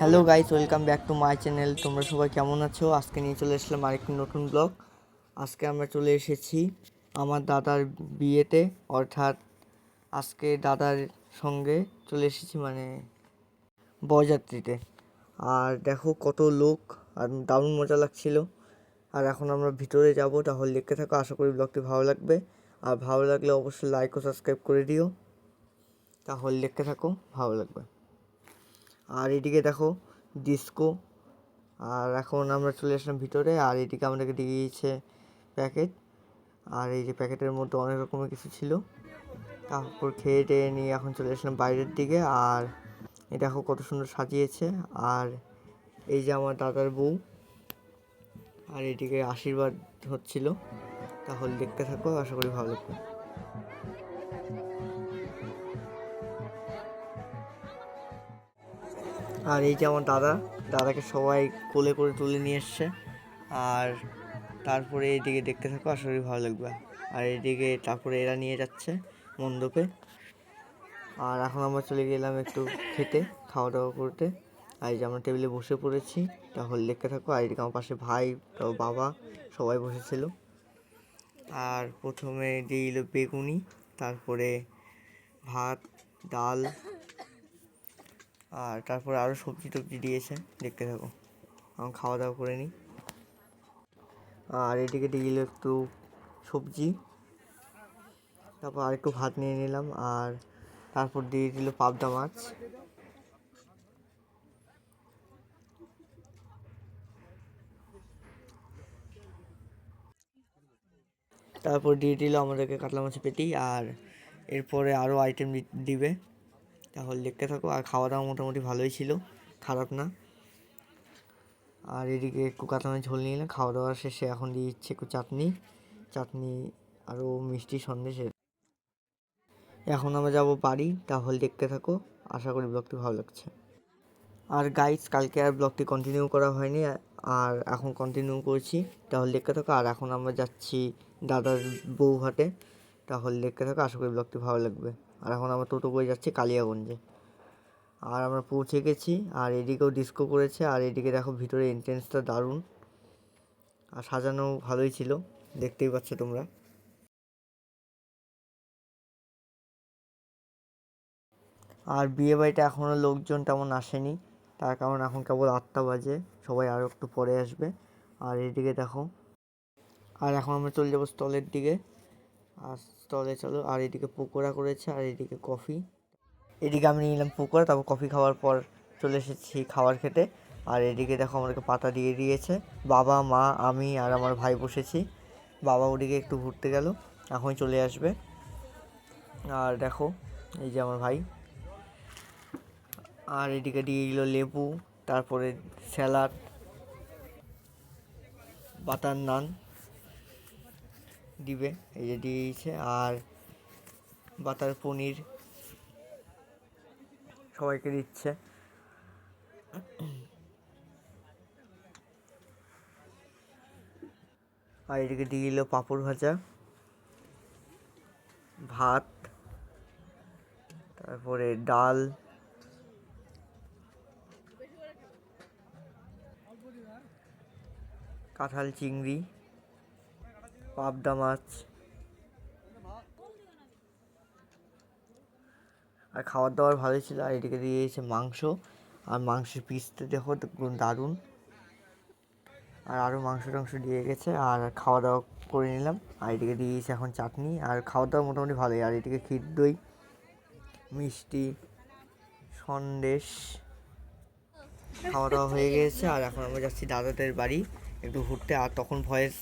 Hello guys, welcome back to my channel. তোমরা সবাই কেমন আছো? আজকে নিয়ে চলে এসলাম আরেকটি নতুন ব্লগ। আজকে আমরা চলে এসেছি আমার দাদার বিয়েতে, অর্থাৎ আজকে দাদার সঙ্গে চলে এসেছি মানে বরযাত্রীতে। আর দেখো কত লোক, আর দারুণ মজা লাগছিল। আর এখন আমরা ভিতরে যাব, তাহলে দেখতে থাকো। আশা করি ব্লগটি ভালো লাগবে, আর ভালো লাগলে অবশ্যই লাইক ও সাবস্ক্রাইব করে দিও। তাহলে দেখতে থাকো, ভালো লাগবে। আর এদিকে দেখো ডিস্কো। আর এখন আমরা চলে আসলাম ভিতরে, আর এদিকে আমাদেরকে দিয়েছে প্যাকেট। আর এই যে প্যাকেটের মধ্যে অনেক রকমের কিছু ছিল। তারপর খেয়ে টেয়ে নিয়ে এখন চলে আসলাম বাইরের দিকে। আর এই দেখো কত সুন্দর সাজিয়েছে। আর এই যে আমার দাদার বউ, আর এদিকে আশীর্বাদ হচ্ছিল। তাহলে দেখতে থাকো, আশা করি ভালো লাগবে। আর এই যে আমার দাদাকে সবাই কোলে করে তুলে নিয়ে এসছে। আর তারপরে এইদিকে দেখতে থাকো, আশা করি ভালো লাগবে। আর এইদিকে তারপরে এরা নিয়ে যাচ্ছে মণ্ডপে। আর এখন আমরা চলে গেলাম একটু খেতে, খাওয়া দাওয়া করতে। আর এই যে আমরা টেবিলে বসে পড়েছি, তাহলে দেখতে থাকো। আর এদিকে আমার পাশে ভাই, তাও বাবা, সবাই বসেছিল। আর প্রথমে দিল বেগুনি, তারপরে ভাত, ডাল, আর তারপরে আরও সবজি টবজি দিয়েছে। দেখতে থাকো, আমি খাওয়া দাওয়া করে নিই। আর এদিকে দিল একটু সবজি, তারপর আর একটু ভাত নিয়ে নিলাম। আর তারপর দিয়ে দিল পাবদা মাছ। তারপর দিয়ে দিল আমাদেরকে কাতলা মাছের পেটি। আর এরপরে আরও আইটেম দিবে, তাহলে দেখতে থাকো। আর খাওয়া দাওয়া মোটামুটি ভালোই ছিল, খারাপ না। আর এদিকে একটু কাতলা মাছ ঝোল নিয়ে নিলাম। খাওয়া দাওয়া শেষে এখন দিয়ে দিচ্ছে একটু চাটনি আরও মিষ্টি সন্দেশ। এখন আমরা যাব বাড়ি, তাহলে দেখতে থাকো। আশা করি ব্লগটি ভালো লাগছে। আর গাইস, কালকে আর ব্লগটি কন্টিনিউ করা হয়নি, আর এখন কন্টিনিউ করছি, তাহলে দেখতে থাকো। আর এখন আমরা যাচ্ছি দাদার বউঘাটে, তাহলে দেখতে থাকো। আশা করি ব্লগটি ভালো লাগবে। আর এখন আমরা টোটো করে যাচ্ছি কালিয়াগঞ্জে। আর আমরা পৌঁছে গেছি। আর এদিকেও ডিস্কো করেছে। আর এদিকে দেখো ভিতরে এন্ট্রেন্সটা দারুণ, আর সাজানো ভালোই ছিল, দেখতেই পাচ্ছ তোমরা। আর বিয়ে বাড়িতে এখনও লোকজন তেমন আসেনি, তার কারণ এখন কেবল 8টা বাজে, সবাই আরও একটু পরে আসবে। আর এদিকে দেখো, আর এখন আমরা চলে যাবো স্টলের দিকে। আর স্টলে চলো। আর এদিকে পকোড়া করেছে, আর এদিকে কফি। এদিকে আমি নিলাম পকোড়া, তারপর কফি খাওয়ার পর চলে এসেছি খাবার খেতে। আর এদিকে দেখো আমাদেরকে পাতা দিয়ে দিয়েছে। বাবা, মা, আমি আর আমার ভাই বসেছি। বাবা ওদিকে একটু ঘুরতে গেল, এখনই চলে আসবে। আর দেখো এই যে আমার ভাই। আর এদিকে দিয়ে দিল লেবু, তারপরে স্যালাড, বাটার নান দিবে, এই যে দিয়েছে। আর বাটার পনির সবাইকে দিচ্ছে। আর এদিকে দিয়ে দিল পাঁপড় ভাজা, ভাত, তারপরে ডাল, কাঁঠাল চিংড়ি, পাবদা মাছ। আর খাবার দাবার ভালোই ছিল। আর এদিকে দিয়ে দিয়েছে মাংস, আর মাংসের পিসটা দেখো দারুণ। আর আরও মাংস টাংস দিয়ে গেছে। আর খাওয়া দাওয়া করে নিলাম। আর এদিকে দিয়ে দিয়েছে এখন চাটনি। আর খাওয়া দাওয়া মোটামুটি ভালোই। আর এদিকে ক্ষীর দই, মিষ্টি, সন্দেশ, খাওয়া দাওয়া হয়ে গেছে। আর এখন আমরা যাচ্ছি দাদাদের বাড়ি একটু ঘুরতে। আর তখন ভয়েস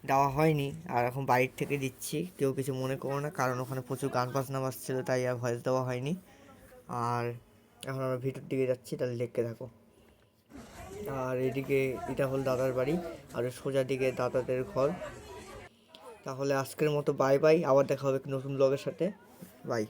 দেওয়া হয়নি, আর এখন বাইরে থেকে দিচ্ছি, কেউ কিছু মনে করো না, কারণ ওখানে প্রচুর গান বাজনা বাজছিল, তাই আর ভয়েস দেওয়া হয়নি। আর এখন আমরা ভিতর দিকে যাচ্ছি, তাহলে দেখতে থাকো। আর এদিকে এটা হল দাদার বাড়ি, আর সোজা দিকে দাদাদের ঘর। তাহলে আজকের মতো বাই বাই, আবার দেখা হবে নতুন ব্লগের সাথে। বাই।